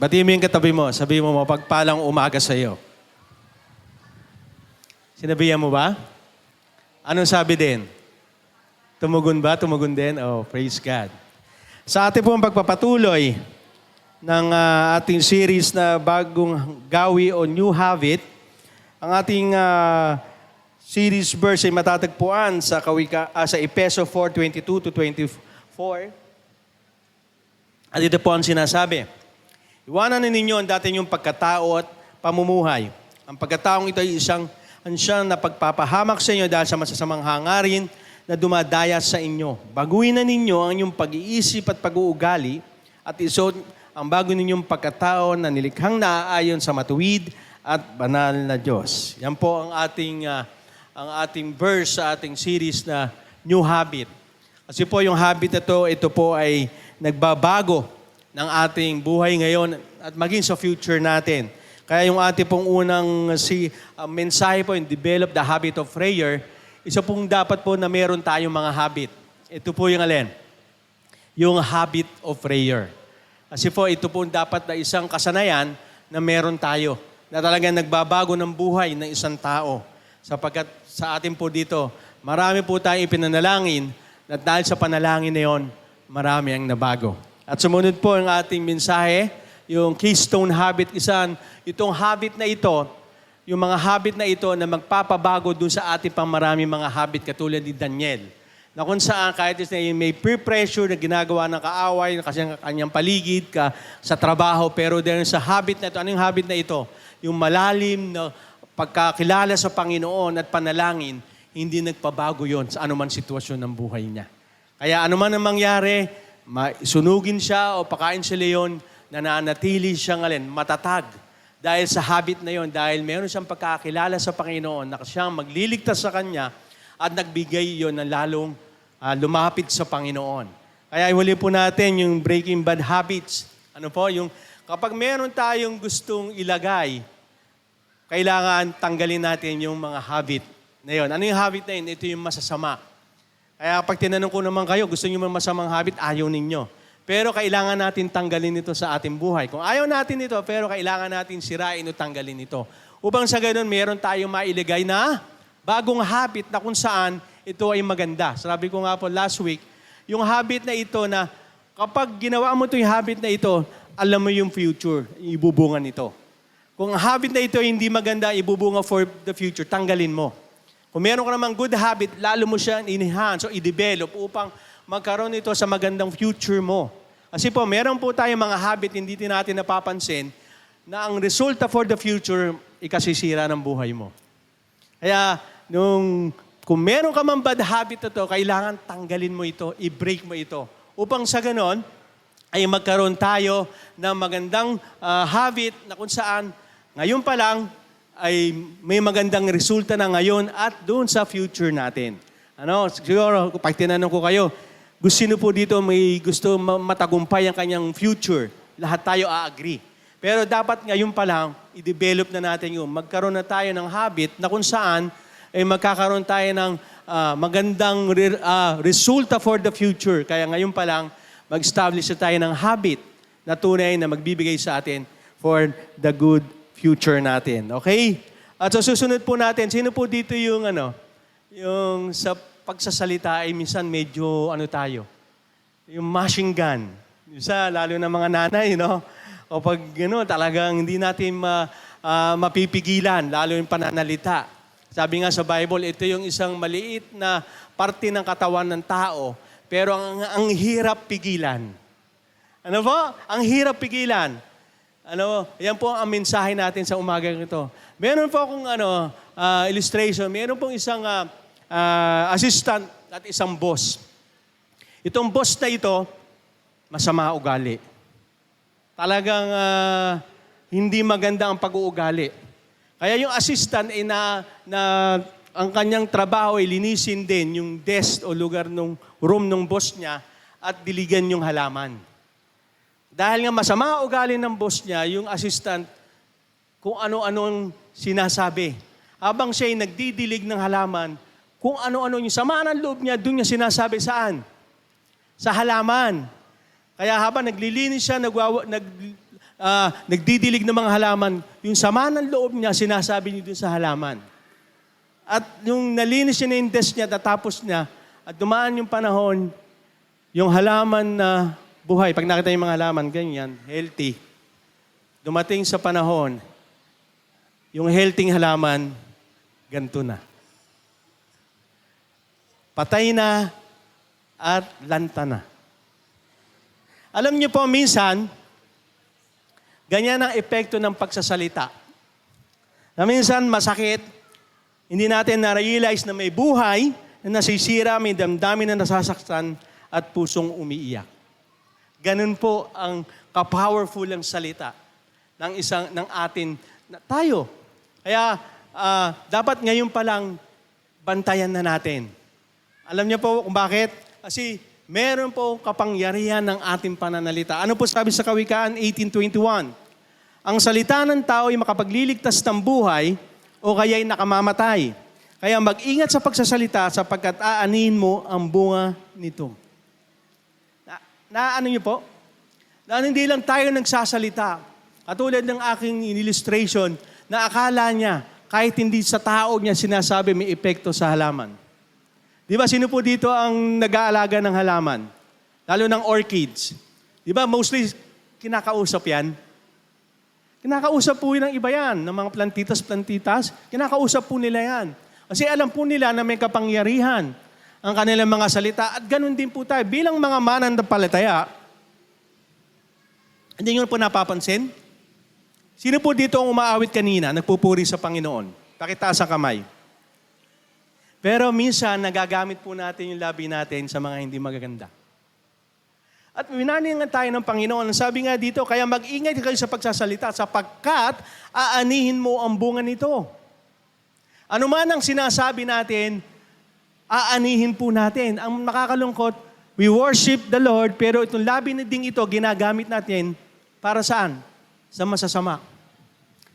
Batiin mo yung katabi mo. Sabi mo, mapagpalang umaga sa iyo. Sinabihan mo ba? Anong sabi din? Tumugon ba? Tumugon din? Oh, praise God. Sa ating pong pagpapatuloy ng ating series na Bagong Gawi o New Habit, ang ating series verse ay matatagpuan sa Efeso 4:22 to 24. At ito po ang sinasabi. Iwanan na ninyo ang dati niyong pagkatao at pamumuhay. Ang pagkataong ito ay siyang na pagpapahamak sa inyo dahil sa masasamang hangarin na dumadaya sa inyo. Baguhin na ninyo ang inyong pag-iisip at pag-uugali at isuot ang bago ninyong pagkatao na nilikhang naaayon sa matuwid at banal na Diyos. Yan po ang ating verse sa ating series na New Habit. Kasi po yung habit na ito po ay nagbabago ng ating buhay ngayon at maging sa future natin. Kaya yung ating pong unang mensahe po, yung develop the habit of prayer, isa pong dapat po na meron tayong mga habit. Ito po yung alin? Yung habit of prayer. Kasi po ito po dapat na isang kasanayan na meron tayo. Na talagang nagbabago ng buhay ng isang tao. Sapagkat sa atin po dito, marami po tayong ipinanalangin at dahil sa panalangin na yon, marami ang nabago. At sumunod po ang ating mensahe, yung keystone habit, itong habit na ito, yung mga habit na ito na magpapabago dun sa ating pang marami mga habit katulad ni Daniel. Na kung saan kahit may peer pressure na ginagawa ng kaaway, kasi ang kanyang paligid sa trabaho, pero dahil sa habit na ito, anong habit na ito? Yung malalim na pagkakilala sa Panginoon at panalangin, hindi nagpabago yon sa anuman sitwasyon ng buhay niya. Kaya anuman ang mangyari, sunugin siya o pakain sa leon, nananatili siyang matatag. Dahil sa habit na yon, dahil meron siyang pagkakilala sa Panginoon na siyang magliligtas sa Kanya at nagbigay yon ng lalong lumapit sa Panginoon. Kaya huli po natin yung breaking bad habits. Ano po? Yung kapag meron tayong gustong ilagay, kailangan tanggalin natin yung mga habit na yun. Ano yung habit na yun? Ito yung masasama. Kaya pag tinanong ko naman kayo, gusto niyo man masamang habit, ayaw ninyo. Pero kailangan natin tanggalin ito sa ating buhay. Kung ayaw natin ito, pero kailangan natin sirain o tanggalin ito. Upang sa ganun, meron tayong mailigay na bagong habit na kung saan ito ay maganda. Sabi ko nga po last week, yung habit na ito na kapag ginawa mo ito yung habit na ito, alam mo yung future, ibubungan ito. Kung ang habit na ito hindi maganda, ibubunga for the future, tanggalin mo. Kung meron ka namang good habit, lalo mo siya enhance o i-develop upang magkaroon ito sa magandang future mo. Kasi po, meron po tayong mga habit hindi natin napapansin na ang resulta for the future, ikasisira ng buhay mo. Kaya, kung meron ka mang bad habit na ito, kailangan tanggalin mo ito, i-break mo ito. Upang sa ganon, ay magkaroon tayo ng magandang habit na kung saan, ngayon pa lang, ay may magandang resulta na ngayon at doon sa future natin. Siguro, pag tinanong ko kayo, gusto niyo po dito may gusto matagumpay ang kanyang future, lahat tayo a-agree. Pero dapat ngayon pa lang, i-develop na natin yung magkaroon na tayo ng habit na kung saan ay magkakaroon tayo ng magandang resulta for the future. Kaya ngayon pa lang, mag-establish na tayo ng habit na tunay na magbibigay sa atin for the good future natin. Okay? At sa susunod po natin, sino po dito yung yung sa pagsasalita ay minsan medyo tayo? Yung machine gun. Isa, lalo na mga nanay, O pag talagang hindi natin mapipigilan, lalo yung pananalita. Sabi nga sa Bible, ito yung isang maliit na parte ng katawan ng tao, pero ang hirap pigilan. Ano po? Ang hirap pigilan. Yan po ang mensahe natin sa umagang ito. Meron po akong illustration. Meron pong isang assistant at isang boss. Itong boss na ito, masama ugali. Talagang hindi maganda ang pag-uugali. Kaya yung assistant ay ang kanyang trabaho ay linisin din yung desk o lugar ng room ng boss niya at diligan yung halaman. Dahil nga masama ugali ng boss niya, yung assistant, kung ano-anong sinasabi. Habang siya ay nagdidilig ng halaman, kung ano-ano yung sama ng loob niya, doon niya sinasabi saan? Sa halaman. Kaya habang naglilinis siya, nagdidilig ng mga halaman, yung sama ng loob niya, sinasabi niya dun sa halaman. At yung nalinis niya na yung test niya, tatapos niya, at dumaan yung panahon, yung halaman na buhay, pag nakita yung mga halaman, ganyan, healthy. Dumating sa panahon, yung healthy halaman, ganito na. Patay na at lanta na. Alam niyo po, minsan, ganyan ang epekto ng pagsasalita. Na minsan masakit, hindi natin na-realize na may buhay na nasisira, may damdamin na nasasaktan at pusong umiiyak. Ganun po ang ka-powerful ang salita ng atin tayo. Kaya dapat ngayon pa lang bantayan na natin. Alam niyo po kung bakit? Kasi meron po kapangyarihan ng ating pananalita. Ano po sabi sa Kawikaan 18:21? Ang salita ng tao ay makapagliligtas ng buhay o kaya'y nakamamatay. Kaya mag-ingat sa pagsasalita sapagkat aanin mo ang bunga nito. Ano niyo po? Na hindi lang tayo nagsasalita. Katulad ng aking illustration na akala niya kahit hindi sa tao niya sinasabi may epekto sa halaman. Di ba, sino po dito ang nag-aalaga ng halaman? Lalo ng orchids. Di ba, mostly kinakausap yan? Kinakausap po yun ng iba yan, ng mga plantitas. Kinakausap po nila yan. Kasi alam po nila na may kapangyarihan ang kanilang mga salita. At ganun din po tayo. Bilang mga mananampalataya, hindi nyo po napapansin? Sino po dito ang umaawit kanina, nagpupuri sa Panginoon? Pakitaas ang kamay. Pero minsan, nagagamit po natin yung labi natin sa mga hindi magaganda. At winaningan tayo ng Panginoon. Sabi nga dito, kaya mag-ingay kayo sa pagsasalita sapagkat aanihin mo ang bunga nito. Ano man ang sinasabi natin, aanihin po natin. Ang nakakalungkot, we worship the Lord, pero itong labi na ding ito, ginagamit natin para saan? Sa masasama.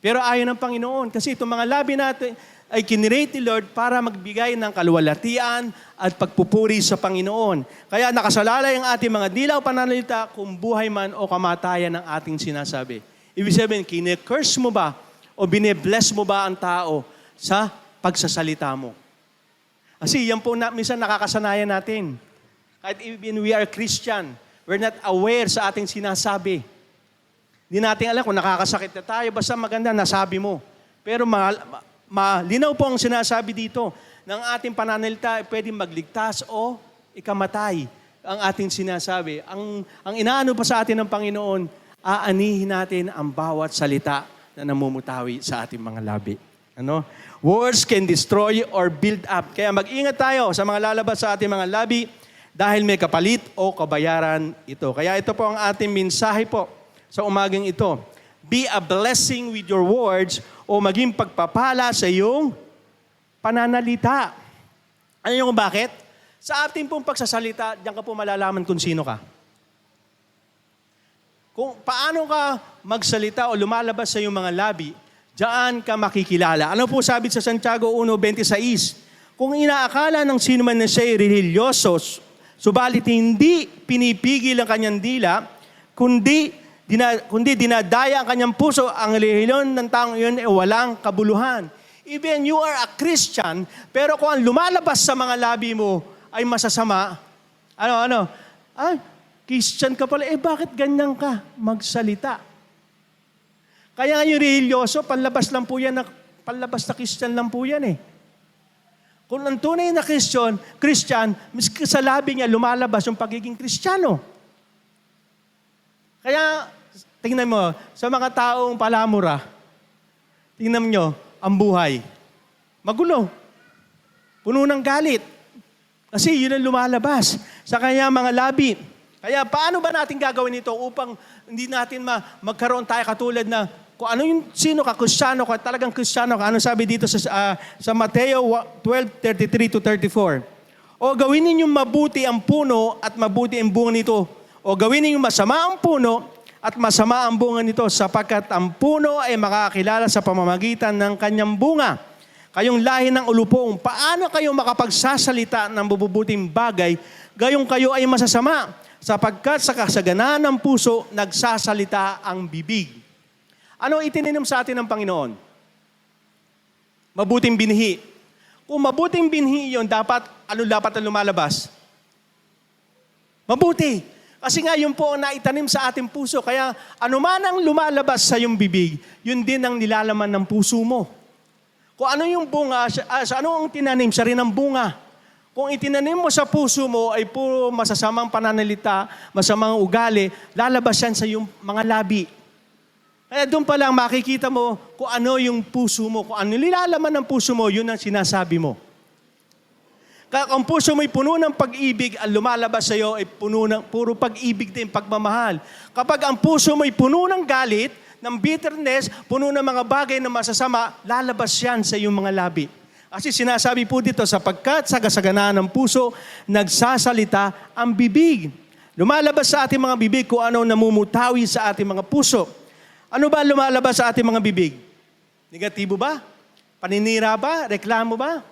Pero ayaw ng Panginoon, kasi itong mga labi natin ay kinirate ni Lord para magbigay ng kaluwalhatian at pagpupuri sa Panginoon. Kaya nakasalalay ang ating mga dilaw pananalita kung buhay man o kamatayan ang ating sinasabi. Ibig sabihin, kine-curse mo ba o bine-bless mo ba ang tao sa pagsasalita mo? Kasi yan po minsan nakakasanayan natin. Kahit even we are Christian, we're not aware sa ating sinasabi. Hindi natin alam kung nakakasakit na tayo, basta maganda, nasabi mo. Pero malinaw po ang sinasabi dito ng ating pananalita, pwedeng magligtas o ikamatay ang ating sinasabi. Ang inaano pa sa atin ng Panginoon, aanihin natin ang bawat salita na namumutawi sa ating mga labi. Ano? Words can destroy or build up. Kaya mag-ingat tayo sa mga lalabas sa ating mga labi dahil may kapalit o kabayaran ito. Kaya ito po ang ating mensahe po sa umagang ito. Be a blessing with your words o maging pagpapala sa iyong pananalita. Ano yung bakit? Sa ating pong pagsasalita, diyan ka po malalaman kung sino ka. Kung paano ka magsalita o lumalabas sa iyong mga labi, diyan ka makikilala. Ano po sabi sa Santiago 1:26? Kung inaakala ng sino man na siya'y religyoso, subalit hindi pinipigil ang kanyang dila, kundi dinadaya ang kanyang puso, ang relihiyon ng taong iyon ay walang kabuluhan. Even you are a Christian, pero kung ang lumalabas sa mga labi mo ay masasama, Christian ka pala, bakit ganyan ka magsalita? Kaya yung religyoso, panlabas lang po yan, panlabas na Christian lang po yan eh. Kung ang tunay na Christian, miski sa labi niya lumalabas yung pagiging Kristiyano. Kaya, tingnan mo, sa mga taong palamura, tingnan nyo, ang buhay. Magulo. Puno ng galit. Kasi yun ang lumalabas sa kanya mga labi. Kaya paano ba natin gagawin ito upang hindi natin magkaroon tayo katulad na kung ano yung sino ka, Kristiyano ka, talagang Kristiyano ka. Ano sabi dito sa Mateo 12:33-34? O gawin ninyong mabuti ang puno at mabuti ang bunga nito. O gawin ninyong masama ang puno at masama ang bunga nito sapagkat ang puno ay makakilala sa pamamagitan ng kanyang bunga. Kayong lahi ng ulupong, paano kayo makapagsasalita ng mabubuting bagay, gayong kayo ay masasama? sapagkat sa kasaganaan ng puso, nagsasalita ang bibig. Ano itininom sa atin ng Panginoon? Mabuting binhi. Kung mabuting binhi yun, ano dapat ang lumalabas? Mabuti. Kasi nga yun po ang naitanim sa ating puso. Kaya anuman ang lumalabas sa iyong bibig, yun din ang nilalaman ng puso mo. Kung ano yung bunga, ano ang tinanim, siya rin ang bunga. Kung itinanim mo sa puso mo ay puro masasamang pananalita, masamang ugali, lalabas yan sa iyong mga labi. Kaya doon pa lang makikita mo kung ano yung puso mo, kung ano nilalaman ng puso mo, yun ang sinasabi mo. Kaya kung puso mo'y puno ng pag-ibig, ang lumalabas sa iyo ay puro pag-ibig din, pagmamahal. Kapag ang puso mo'y puno ng galit, ng bitterness, puno ng mga bagay na masasama, lalabas yan sa iyong mga labi. Kasi sinasabi po dito, sapagkat sa kasaganaan ng puso, nagsasalita ang bibig. Lumalabas sa ating mga bibig kung ano namumutawi sa ating mga puso. Ano ba lumalabas sa ating mga bibig? Negatibo ba? Paninira ba? Reklamo ba?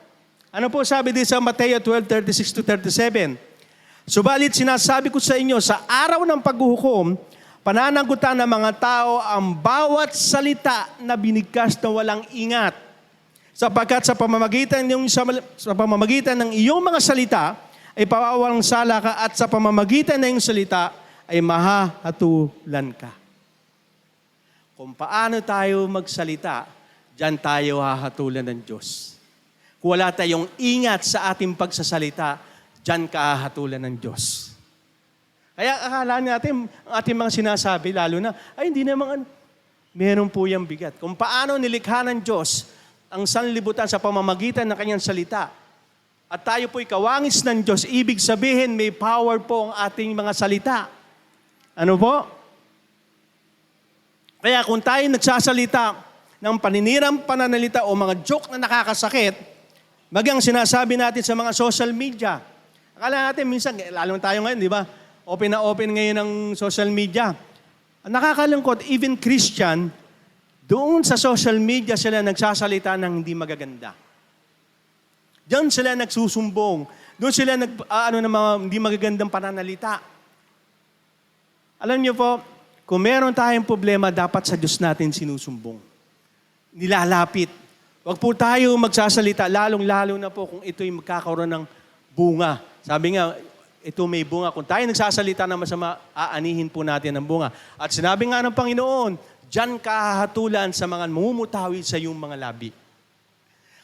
Ano po sabi din sa Mateo 12:36-37? Subalit sinasabi ko sa inyo, sa araw ng paghuhukom, pananagutan ng mga tao ang bawat salita na binigkas na walang ingat. Sapagkat sa pamamagitan ng iyong mga salita, ay pawawalang sala ka at sa pamamagitan ng iyong salita, ay mahahatulan ka. Kung paano tayo magsalita, diyan tayo hahatulan ng Diyos. Kung wala tayong ingat sa ating pagsasalita, diyan ka hahatulan ng Diyos. Kaya akala natin, ang ating mga sinasabi, lalo na, ay hindi naman, meron po yung bigat. Kung paano nilikha ng Diyos ang sanlibutan sa pamamagitan ng kanyang salita. At tayo po'y kawangis ng Diyos, ibig sabihin may power po ang ating mga salita. Ano po? Kaya kung tayo nagsasalita ng paninirang pananalita o mga joke na nakakasakit, bagang sinasabi natin sa mga social media. Akala natin minsan, lalo tayo ngayon, di ba? Open na open ngayon ng social media. Nakakalungkot, even Christian, doon sa social media sila nagsasalita ng hindi magaganda. Diyan sila nagsusumbong. Doon sila ng mga hindi magagandang pananalita. Alam niyo po, kung meron tayong problema, dapat sa Diyos natin sinusumbong. Nilalapit. Huwag po tayo magsasalita, lalong-lalo na po kung ito'y magkakaroon ng bunga. Sabi nga, ito may bunga. Kung tayo nagsasalita ng masama, aanihin po natin ang bunga. At sinabi nga ng Panginoon, diyan kahahatulan sa mga mumutawi sa iyong mga labi.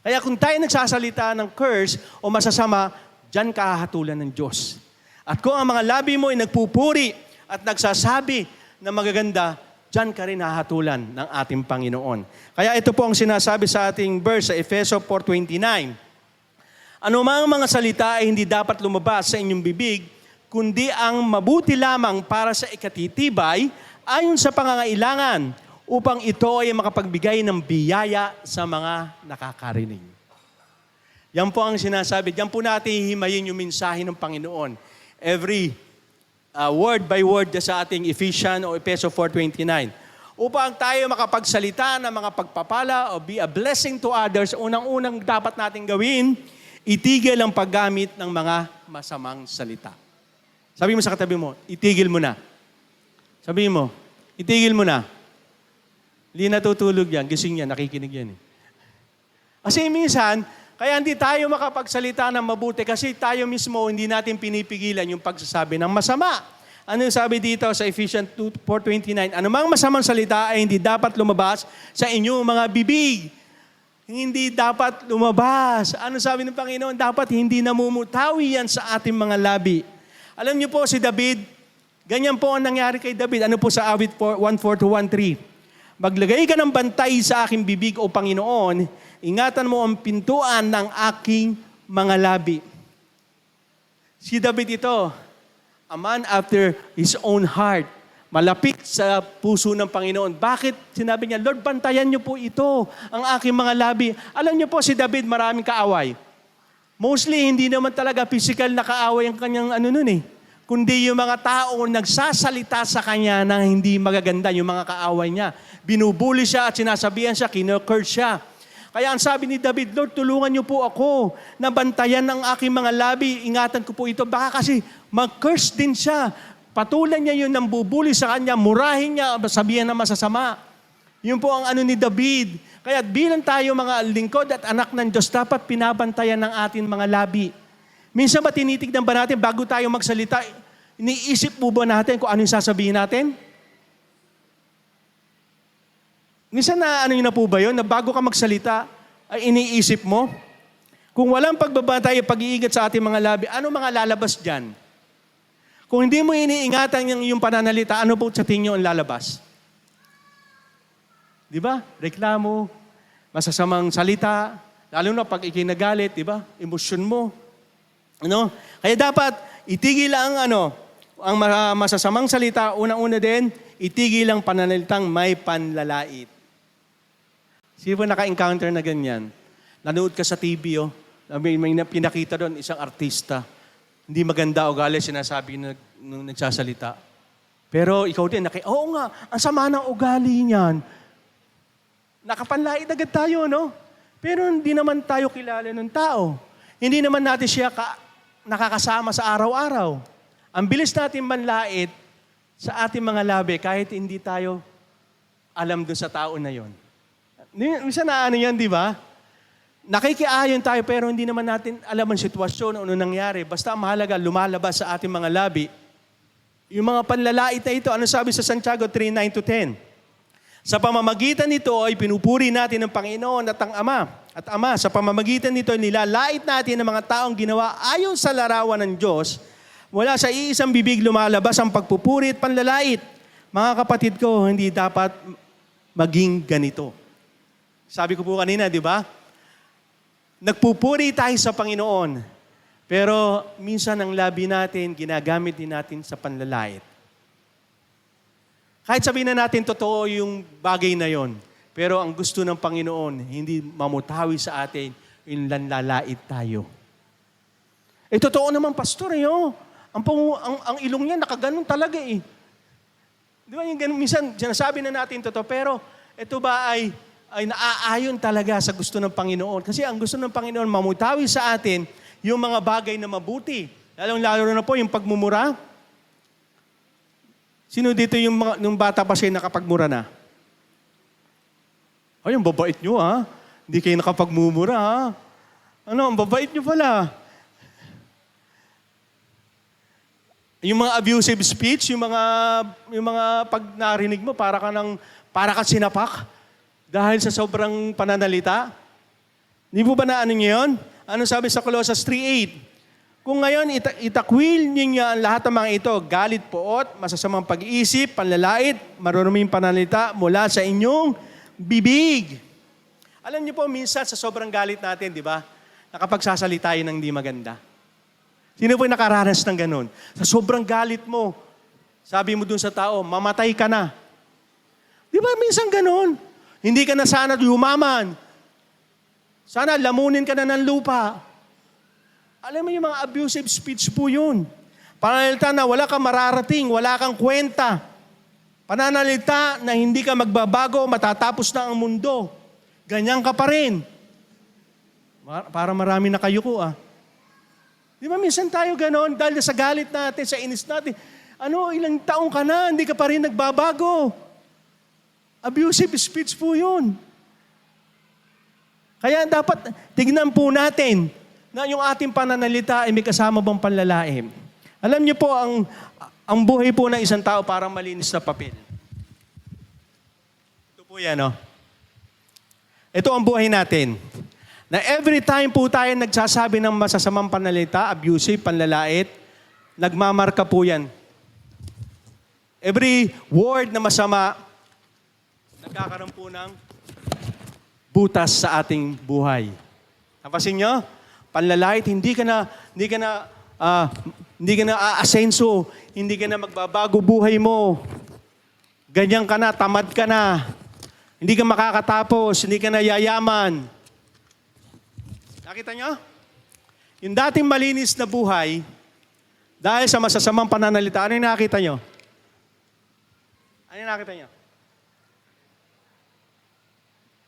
Kaya kung tayo nagsasalita ng curse o masasama, diyan kahahatulan ng Diyos. At kung ang mga labi mo ay nagpupuri at nagsasabi na magaganda, diyan ka rin hahatulan ng ating Panginoon. Kaya ito po ang sinasabi sa ating verse sa Efeso 4:29. Anumang mga salita ay hindi dapat lumabas sa inyong bibig, kundi ang mabuti lamang para sa ikatitibay ayon sa pangangailangan, upang ito ay makapagbigay ng biyaya sa mga nakakarinig. Yan po ang sinasabi. Yan po natin hihimayin yung mensahe ng Panginoon. Every word by word sa ating Ephesians o Efeso 4:29. Upang tayo makapagsalita ng mga pagpapala o be a blessing to others, unang-unang dapat natin gawin, itigil ang paggamit ng mga masamang salita. Sabi mo sa katabi mo, itigil mo na. Sabihin mo, itigil mo na. Hindi natutulog yan. Gising yan, nakikinig yan. Kasi minsan, kaya hindi tayo makapagsalita ng mabuti kasi tayo mismo hindi natin pinipigilan yung pagsasabi ng masama. Ano yung sabi dito sa Ephesians 4:29? Anumang masamang salita ay hindi dapat lumabas sa inyong mga bibig. Hindi dapat lumabas. Ano sabi ng Panginoon? Dapat hindi namumutawi yan sa ating mga labi. Alam niyo po si David, ganyan po ang nangyari kay David. Ano po sa awit 1:4-1:3? Maglagay ka ng bantay sa aking bibig, O Panginoon. Ingatan mo ang pintuan ng aking mga labi. Si David ito, a man after his own heart. Malapit sa puso ng Panginoon. Bakit? Sinabi niya, Lord, bantayan niyo po ito, ang aking mga labi. Alam niyo po si David, maraming kaaway. Mostly, hindi naman talaga physical na kaaway ang kanyang kundi yung mga tao nagsasalita sa kanya na hindi magaganda, yung mga kaaway niya. Binubuli siya at sinasabihan siya, kinocurse siya. Kaya ang sabi ni David, Lord, tulungan niyo po ako na bantayan ang aking mga labi. Ingatan ko po ito. Baka kasi mag-curse din siya. Patulan niya yun ng bubuli sa kanya, murahin niya, sabihan na masasama. Yun po ang ano ni David. Kaya bilang tayo mga lingkod at anak ng Diyos, dapat pinabantayan ng ating mga labi. Minsan ba tinitignan ba natin bago tayo magsalita, iniisip mo ba natin kung ano yung sasabihin natin? Minsan na ano yun na po ba yun, na bago ka magsalita, ay iniisip mo? Kung walang pagbabantay, pag-iingat sa ating mga labi, ano mga lalabas dyan? Kung hindi mo iniingatan yung pananalita, ano po sa tingin nyo ang lalabas? Di ba? Reklamo, masasamang salita, lalo na pag ikinagalit, di ba? Emosyon mo. Ano? Kaya dapat itigil ang ang masasamang salita, unang-una din, itigil ang pananalitang may panlalait. Sino ba naka-encounter na ganyan? Nanood ka sa TV, may pinakita doon, isang artista. Hindi maganda ugali, sinasabi nung nagsasalita. Pero ikaw din, oo nga, ang sama ng ugali niyan. Nakapanlait agad tayo, no? Pero hindi naman tayo kilala ng tao. Hindi naman natin siya nakakasama sa araw-araw. Ang bilis natin manlait sa ating mga labi kahit hindi tayo alam doon sa tao na yon. Minsan na yan, di ba? Nakikiayon tayo pero hindi naman natin alam ang sitwasyon, ano nangyari. Basta mahalaga, lumalabas sa ating mga labi. Yung mga panlalait na ito, ano sabi sa Santiago 3:9-10? Sa pamamagitan nito ay pinupuri natin ang Panginoon at ang Ama. At Ama, sa pamamagitan nito nilalait natin ang mga taong ginawa ayon sa larawan ng Diyos. Mula sa iisang bibig lumalabas ang pagpupuri at panlalait. Mga kapatid ko, hindi dapat maging ganito. Sabi ko po kanina, di ba? Nagpupuri tayo sa Panginoon, pero minsan ang labi natin, ginagamit din natin sa panlalait. Kahit sabihin na natin totoo yung bagay na yon, pero ang gusto ng Panginoon, hindi mamutawi sa atin, yung lanlalait tayo. Totoo naman, pastor, ang ilong niya nakaganon talaga eh. Di ba yung ganun, minsan sinasabi na natin totoo, pero ito ba ay naaayon talaga sa gusto ng Panginoon. Kasi ang gusto ng Panginoon, mamutawi sa atin yung mga bagay na mabuti. Lalo na po yung pagmumura. Sino dito yung bata pa siya nakapagmura na? Ay, ang babait nyo ha. Hindi kayo nakapagmumura ha. Ang babait nyo pala. Yung mga abusive speech, yung mga pag narinig mo, para ka sinapak. Dahil sa sobrang pananalita? Hindi po ba na yun? Ano sabi sa Colossus 3:8? Kung ngayon itakwil ninyo ang lahat ng mga ito, galit, poot, masasamang pag-iisip, panlalait, maruruming pananalita mula sa inyong bibig. Alam niyo po, minsan sa sobrang galit natin, di ba? Nakapagsasalita yun ng hindi maganda. Sino po yung nakaranas ng ganun? Sa sobrang galit mo, sabi mo dun sa tao, mamatay ka na. Di ba minsan ganun? Hindi ka na sana yumaman. Sana lamunin ka na ng lupa. Alam mo yung mga abusive speech po yun. Pananalita na wala kang mararating, wala kang kwenta. Pananalita na hindi ka magbabago, matatapos na ang mundo. Ganyan ka pa rin. Para marami na kayo ko Di ba minsan tayo ganon dahil sa galit natin, sa inis natin. Ilang taong ka na, hindi ka pa rin nagbabago. Abusive speech po yun. Kaya dapat tignan po natin na yung ating pananalita ay may kasama bang panlalaim. Alam niyo po, ang buhay po ng isang tao parang malinis na papel. Ito po yan, Ito ang buhay natin. Na every time po tayo nagsasabi ng masasamang pananalita, abusive, panlalait, nagmamarka po yan. Every word na masama, nagkakaroon po ng butas sa ating buhay. Napansin nyo? Panlalait, hindi ka na aasenso, hindi ka na magbabago buhay mo. Ganyan ka na, tamad ka na. Hindi ka makakatapos, hindi ka na yayaman. Nakita nyo? Yung dating malinis na buhay, dahil sa masasamang pananalita, ano yung nakita nyo? Ano yung nakita nyo?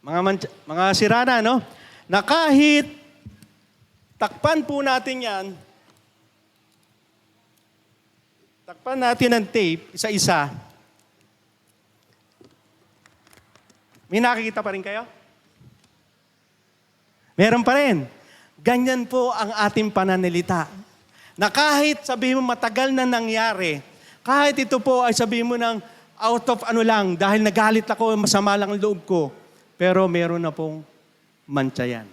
Mga sirana, na kahit takpan po natin yan, Takpan natin ang tape, isa-isa. May nakikita pa rin kayo? Meron pa rin. Ganyan po ang ating pananalita. Na kahit sabihin mo matagal na nangyari, kahit ito po ay sabihin mo ng out of ano lang, dahil nagalit ako, masama lang ang loob ko, pero meron na pong mantsa yan.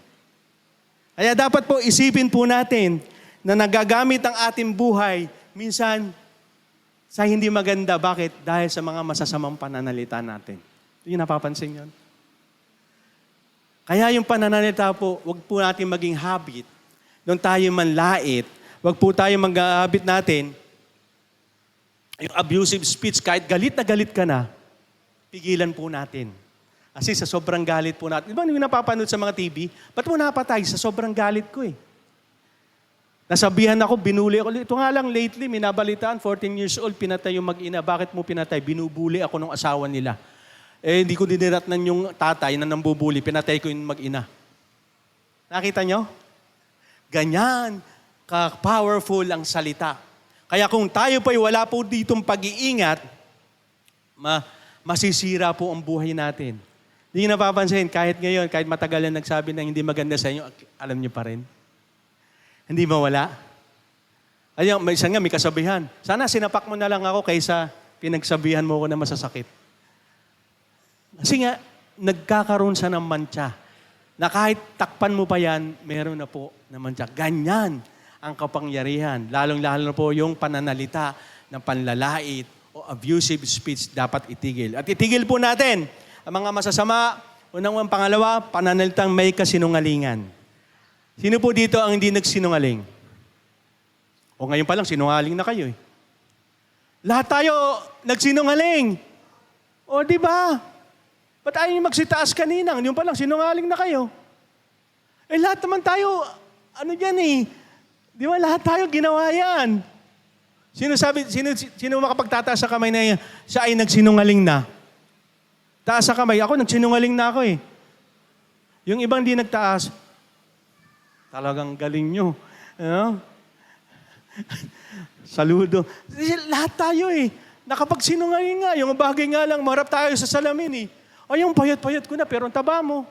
Kaya dapat po isipin po natin na nagagamit ang ating buhay minsan sa hindi maganda. Bakit? Dahil sa mga masasamang pananalita natin. Yung napapansin yun? Kaya yung pananalita po, wag po natin maging habit. Nung tayo manlait, wag po tayo mag-habit natin yung abusive speech, kahit galit na galit ka na, pigilan po natin. Kasi sa sobrang galit po natin, di ba yung napapanood sa mga TV, ba't mo napatay? Sa sobrang galit ko eh. Nasabihan ako, binuli ako. Ito nga lang lately, minabalitaan, 14 years old, pinatay yung mag-ina. Bakit mo pinatay? Binubuli ako ng asawa nila. Eh, hindi ko diniratnan yung tatay na nambubuli, pinatay ko yung mag-ina. Nakita nyo? Ganyan ka-powerful ang salita. Kaya kung tayo po'y wala po ditong pag-iingat, masisira po ang buhay natin. Hindi nyo napapansin, kahit ngayon, kahit matagal na nagsabi na hindi maganda sa inyo, alam nyo pa rin. Hindi mawala. Ayun, may isa nga, may kasabihan. Sana sinapak mo na lang ako kaysa pinagsabihan mo ko na masasakit. Kasi nga, nagkakaroon siya ng mantsa. Na kahit takpan mo pa yan, meron na po na mantsa. Ganyan ang kapangyarihan. Lalong-lalo na po yung pananalita ng panlalait o abusive speech dapat itigil. At itigil po natin ang mga masasama. Unang pangalawa, pananalitang may kasinungalingan. Sino po dito ang hindi nagsinungaling? O ngayon pa lang, sinungaling na kayo eh. Lahat tayo nagsinungaling. O di ba? Ba't ayaw nyo magsitaas kanina? Ngayon pa lang, sinungaling na kayo. Eh lahat naman tayo, ano dyan eh, di ba lahat tayo ginawa yan? Sino makapagtataas sa kamay na siya ay nagsinungaling na? Taas sa kamay. Ako, nagsinungaling na ako eh. Yung ibang di nagtaas, talagang galing nyo. Ano? Saludo. Lahat tayo eh. Nakapagsinungaling nga. Yung bagay nga lang, marap tayo sa salamin eh. O yung payat-payat ko na, pero ang taba mo.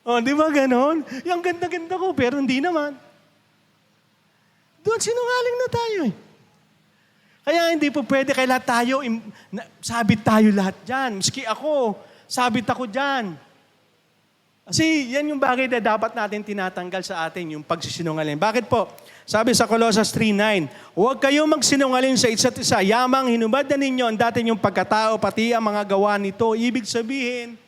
O, di ba ganon? Yung ganda-ganda ko, pero hindi naman. Doon, sinungaling na tayo eh. Kaya hindi po pwede kay lahat tayo, sabit tayo lahat dyan. Maski ako, sabit ako dyan. Kasi yan yung bagay na dapat natin tinatanggal sa atin, yung pagsisinungaling. Bakit po? Sabi sa Colossus 3:9, huwag kayong magsinungaling sa isa't isa. Yamang hinubad na ninyo ang dati yung pagkatao, pati ang mga gawa nito. Ibig sabihin,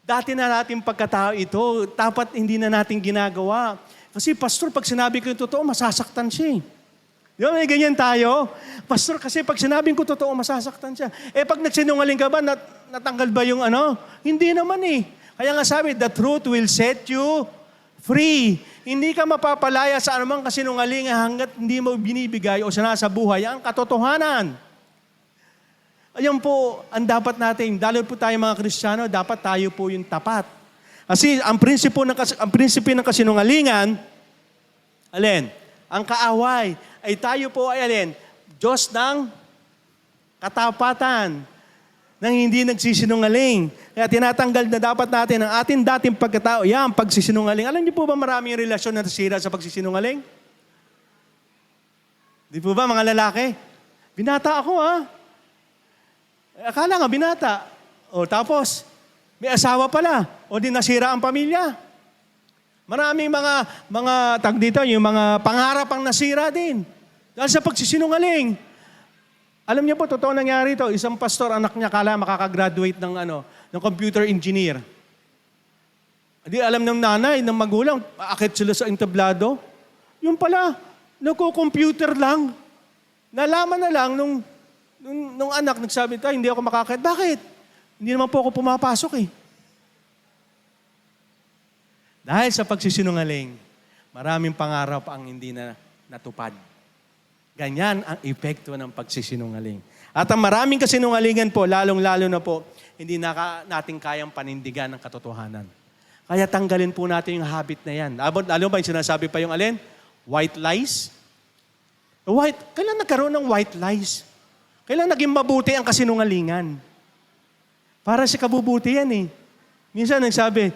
dati na natin pagkatao ito, dapat hindi na natin ginagawa. Kasi pastor, pag sinabi ko yung totoo, masasaktan siya. Di ba, may ganyan tayo? Pastor, kasi pag sinabi ko totoo, masasaktan siya. Eh pag nagsinungaling ka ba, natanggal ba yung ano? Hindi naman eh. Kaya nga sabi, the truth will set you free. Hindi ka mapapalaya sa anumang kasinungalingan hanggat hindi mo binibigay o sinasa buhay ang katotohanan. Ayun po, ang dapat natin, dahil po tayo mga Kristiyano, dapat tayo po yung tapat. Kasi ang prinsipo ng kasinungalingan, alin? Ang kaaway, ay tayo po ay alin? Diyos ng katapatan, nang hindi nagsisinungaling. Kaya tinatanggal na dapat natin ang ating dating pagkatao. Yan, pagsisinungaling. Alam niyo po ba maraming relasyon na nasira sa pagsisinungaling? Di po ba mga lalaki? Binata ako Akala nga binata. O tapos, may asawa pala. O di nasira ang pamilya. Maraming mga tag dito, yung mga pangarap ang nasira din. Dahil sa pagsisinungaling. Alam niyo po, totoo nangyari ito. Isang pastor, anak niya, kala makakagraduate ng computer engineer. Di alam ng nanay, ng magulang, aakit sila sa entablado. Yung pala, nagko-computer lang. Nalaman na lang nung anak nagsabi, hindi ako makakit. Bakit? Hindi naman po ako pumapasok eh. Dahil sa pagsisinungaling, maraming pangarap ang hindi na natupad. Ganyan ang epekto ng pagsisinungaling. At ang maraming kasinungalingan po, lalong-lalo na po, hindi natin kayang panindigan ng katotohanan. Kaya tanggalin po natin yung habit na yan. Lalo ba yung sinasabi pa yung alin? White lies? Kailan nagkaroon ng white lies? Kailan naging mabuti ang kasinungalingan? Para sa kabubuti yan eh. Minsan sabi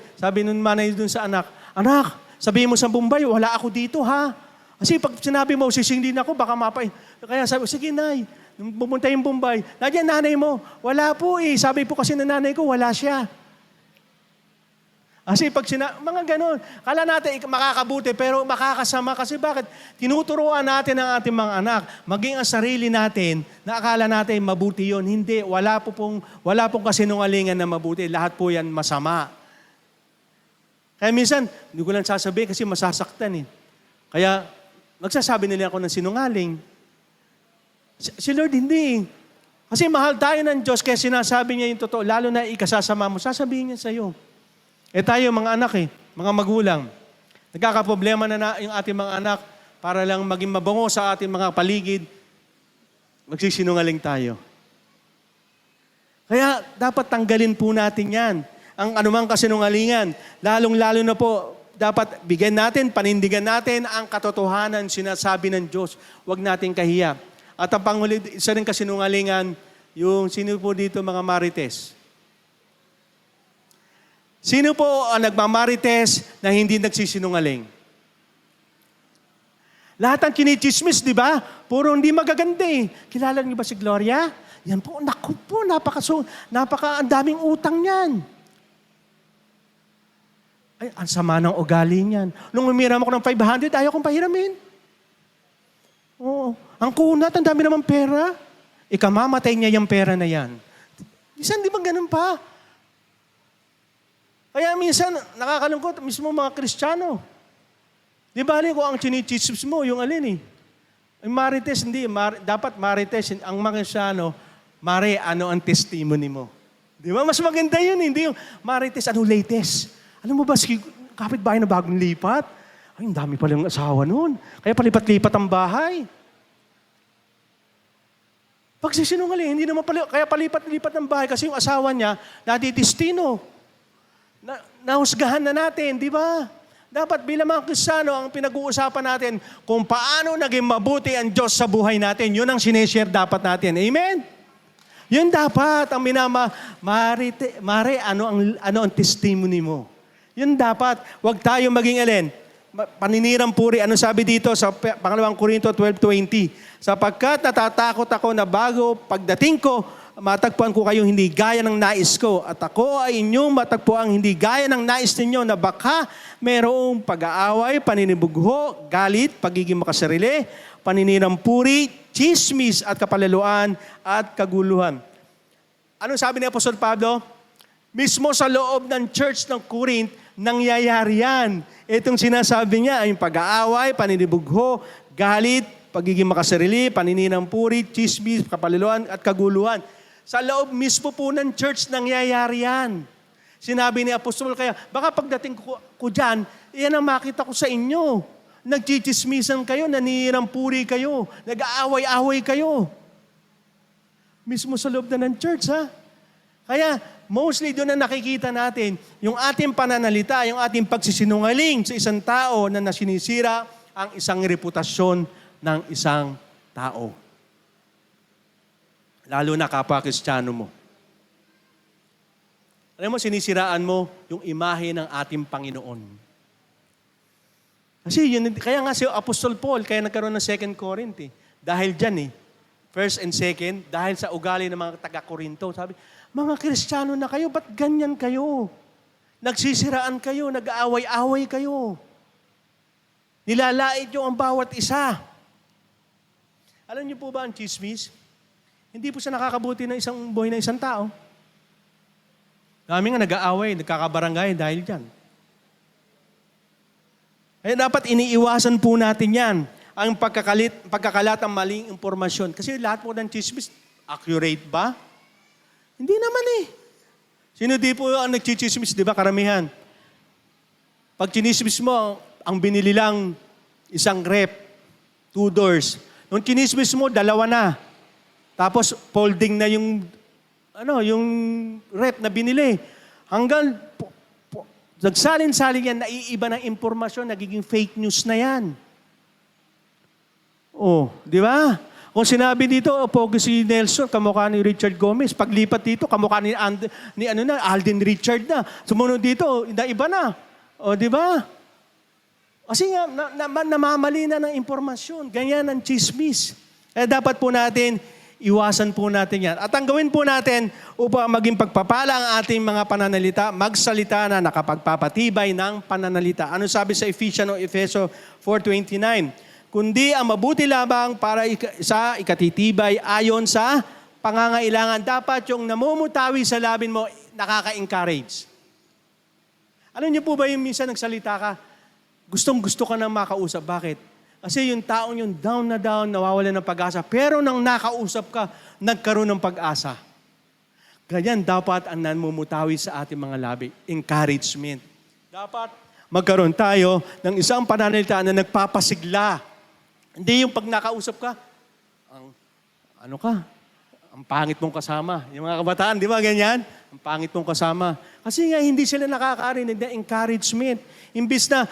nung manay dun sa anak, "Anak, sabihin mo sa Bombay, wala ako dito ha. Kasi pag sinabi mo, sisingdin ako, baka mapay." Kaya sabi ko, "Sige nay, nung pumunta yung Bombay, nandiyan nanay mo." "Wala po eh. Sabi po kasi ng nanay ko, wala siya." Kasi pag mga ganon, kala natin makakabuti pero makakasama kasi bakit? Tinuturuan natin ang ating mga anak, maging ang sarili natin, na akala natin mabuti yon. Hindi, wala pong kasinungalingan na mabuti. Lahat po yan masama. Kaya minsan, hindi ko lang sasabihin kasi masasaktan eh. Kaya, magsasabi nila ako ng sinungaling. Si Lord hindi. Kasi mahal tayo ng Diyos kaya sinasabi niya yung totoo. Lalo na ikasasama mo, sasabihin niya sa'yo. Tayo mga anak mga magulang. Nagkakaproblema na yung ating mga anak para lang maging mabango sa ating mga paligid. Magsisinungaling tayo. Kaya dapat tanggalin po natin yan. Ang anumang kasinungalingan. Lalong-lalo na po, dapat bigyan natin, panindigan natin ang katotohanan sinasabi ng Diyos. Huwag natin kahiya. At ang panghuli, isa rin kasinungalingan, yung sino po dito mga marites. Sino po ang nagmamarites na hindi nagsisinungaling? Lahat ang kinichismis, di ba? Puro hindi magaganda eh. Kilala niyo ba si Gloria? Yan po, naku po, ang daming utang niyan. Ay, ang sama ng ugali niyan. Nung umiram ako ng 500, ayaw kong pahiramin. Oo. Ang kunat, ang dami naman pera. Ikamamatay niya yung pera na yan. Minsan, di ba ganun pa? Kaya minsan, nakakalungkot, mismo mga Kristiyano. Di ba ko ang chinichismis mo, yung alin eh. Yung marites, hindi. Dapat marites, ang mga Kristiyano, mare, ano ang testimony mo? Di ba? Mas maganda yun, hindi yung marites, ano latest? Alam mo ba, kapitbahay na bagong lipat? Ay, ang dami pala yung asawa noon. Kaya palipat-lipat ang bahay. Pag sisinungaling, hindi naman kaya palipat-lipat ang bahay kasi yung asawa niya, nadidistino. Nahusgahan na natin, di ba? Dapat bilang mga Kristiyano, ang pinag-uusapan natin kung paano naging mabuti ang Diyos sa buhay natin. Yun ang sineshare dapat natin. Amen? Yun dapat ang Mare, ano ang testimony mo? Yun dapat. Huwag tayo maging alin. Paninirang puri. Ano sabi dito sa pangalawang Korinto 12:20? Sapagkat natatakot ako na bago pagdating ko, matagpuan ko kayong hindi gaya ng nais ko. At ako ay inyong matagpuan hindi gaya ng nais ninyo na baka mayroong pag-aaway, paninibugho, galit, pagiging makasarili, paninirang puri, chismis at kapalaluan at kaguluhan. Ano sabi ni Apostol Pablo? Mismo sa loob ng church ng Corinth, nangyayari yan. Itong sinasabi niya ay pag-aaway, paninibugho, galit, pagiging makasarili, paninirang puri, chismis, kapalaluan at kaguluhan. Sa loob mismo po ng church, nangyayari yan. Sinabi ni Apostol, kaya baka pagdating ko dyan, yan ang makita ko sa inyo. Nagchichismisan kayo, naninirang puri kayo, nag-aaway-aaway kayo. Mismo sa loob na ng church, ha? Kaya, mostly doon na nakikita natin yung ating pananalita, yung ating pagsisinungaling sa isang tao na nasinisira ang isang reputasyon ng isang tao. Lalo na kapwa-Kristiyano mo. Alam mo, sinisiraan mo yung imahe ng ating Panginoon. Kasi yun, kaya nga si Apostol Paul, kaya nagkaroon ng 2 Corinth. Dahil dyan first and second, dahil sa ugali ng mga taga-Korinto. Sabi, mga Kristiyano na kayo, ba't ganyan kayo? Nagsisiraan kayo, nag-aaway-aaway kayo. Nilalait nyo ang bawat isa. Alam niyo po ba ang chismis? Hindi po siya nakakabuti ng isang buhay ng isang tao. Kami nga nag-aaway, nagkakabarangay dahil dyan. Kaya dapat iniiwasan po natin yan, ang pagkakalat ng maling impormasyon. Kasi lahat po ng chismis, accurate ba? Hindi naman Sino di po ang nagchichismis, di ba, karamihan? Pag chinismis mo, ang binili lang isang rep, 2 doors. Nung chinismis mo, 2 na. Tapos folding na yung rep na binili. Hanggang nagsalin-salin yan, naiiba ng impormasyon, nagiging fake news na yan. Oh, di ba? Kung sinabi dito, pogi si Nelson, kamukha ni Richard Gomez. Paglipat dito, kamukha ni Alden Richard na. Sumunod dito, iba na. O, di ba? Kasi nga, namamali na ng impormasyon. Ganyan ang chismis. Kaya dapat po natin, iwasan po natin yan. At ang gawin po natin upang maging pagpapala ang ating mga pananalita, magsalita na nakapagpapatibay ng pananalita. Ano sabi sa Efeso 4:29? Kundi ang mabuti lamang para sa ikatitibay ayon sa pangangailangan. Dapat yung namumutawi sa labin mo, nakaka-encourage. Alam niyo po ba yung minsan nagsalita ka, gustong-gusto ka na makausap. Bakit? Kasi yung taong yung down na down, nawawalan ng pag-asa. Pero nang nakausap ka, nagkaroon ng pag-asa. Ganyan dapat ang namumutawi sa ating mga labi. Encouragement. Dapat magkaroon tayo ng isang pananalita na nagpapasigla. Hindi yung pag nakausap ka, ang pangit mong kasama. Yung mga kabataan, di ba ganyan? Ang pangit mong kasama. Kasi nga hindi sila nakakarinig ng encouragement. Imbis na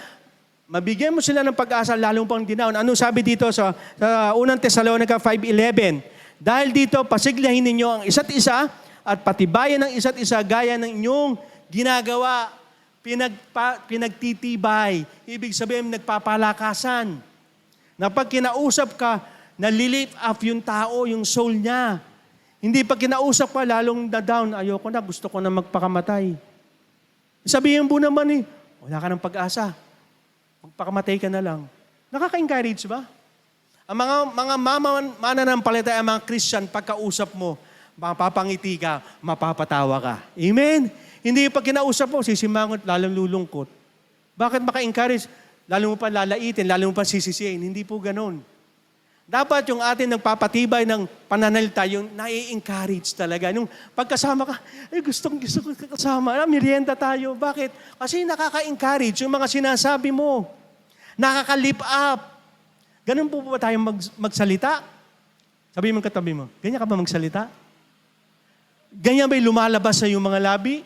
mabigyan mo sila ng pag-asa, lalong pang dinaon. Ano sabi dito sa unang Thessalonica 5:11? Dahil dito, pasiglahin ninyo ang isa't isa at patibayan ng isa't isa gaya ng inyong ginagawa. Pinagtitibay. Ibig sabihin, nagpapalakasan. Na pag kinausap ka, nalilift up yung tao, yung soul niya. Hindi pag kinausap ka, lalong na-down. Ayoko na, gusto ko na magpakamatay. Sabihin mo naman wala ka ng pag-asa. Magpakamatay ka na lang. Nakaka-encourage ba? Ang mga mananampalataya, ang mga Christian, pagkausap mo, mapapangiti ka, mapapatawa ka. Amen? Hindi pag kinausap mo, sisimangot, lalong lulungkot. Bakit maka-encourage? Lalo mo pa lalaitin, lalo mo pa sisisihin. Hindi po ganun. Dapat yung atin nagpapatibay ng pananalita, yung nai-encourage talaga. Nung pagkasama ka, gusto ko kasama. Merienda tayo. Bakit? Kasi nakaka-encourage yung mga sinasabi mo. Nakaka-lift up. Ganun po ba tayo magsalita? Sabihin mo katabi mo, ganyan ka ba magsalita? Ganyan ba'y lumalabas sa iyong mga labi?